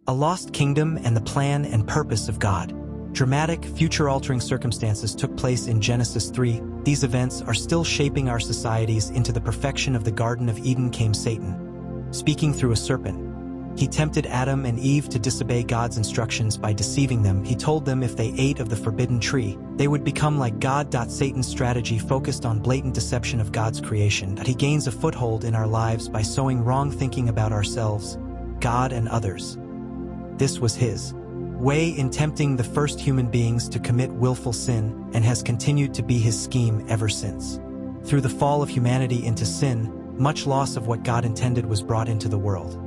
A lost kingdom and the plan and purpose of God. Dramatic, future-altering circumstances took place in Genesis 3. These events are still shaping our societies. Into the perfection of the Garden of Eden came Satan, speaking through a serpent. He tempted Adam and Eve to disobey God's instructions by deceiving them. He told them if they ate of the forbidden tree, they would become like God. Satan's strategy focused on blatant deception of God's creation. He gains a foothold in our lives by sowing wrong thinking about ourselves, God, and others. This was his way in tempting the first human beings to commit willful sin, and has continued to be his scheme ever since. Through the fall of humanity into sin, much loss of what God intended was brought into the world.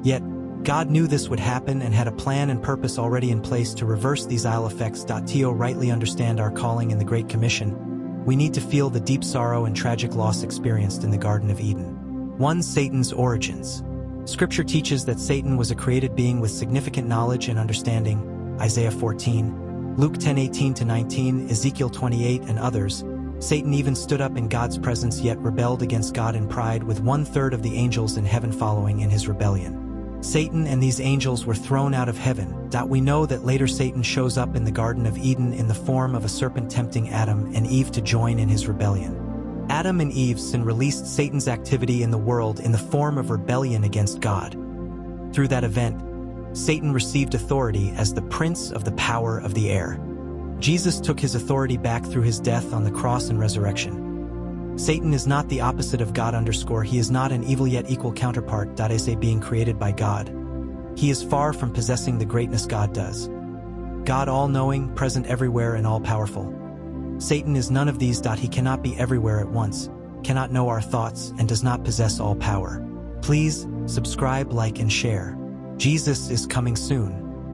Yet, God knew this would happen and had a plan and purpose already in place to reverse these ill effects. To rightly understand our calling in the Great Commission, we need to feel the deep sorrow and tragic loss experienced in the Garden of Eden. 1. Satan's origins. Scripture teaches that Satan was a created being with significant knowledge and understanding, Isaiah 14, Luke 10:18-19, Ezekiel 28, and others. Satan even stood up in God's presence yet rebelled against God in pride, with 1/3 of the angels in heaven following in his rebellion. Satan and these angels were thrown out of heaven. We know that later Satan shows up in the Garden of Eden in the form of a serpent tempting Adam and Eve to join in his rebellion. Adam and Eve's sin released Satan's activity in the world in the form of rebellion against God. Through that event, Satan received authority as the prince of the power of the air. Jesus took his authority back through his death on the cross and resurrection. Satan is not the opposite of God. He is not an evil yet equal counterpart. As a being created by God, he is far from possessing the greatness God does. God all-knowing, present everywhere, and all-powerful. Satan is none of these. He cannot be everywhere at once, cannot know our thoughts, and does not possess all power. Please subscribe, like, and share. Jesus is coming soon.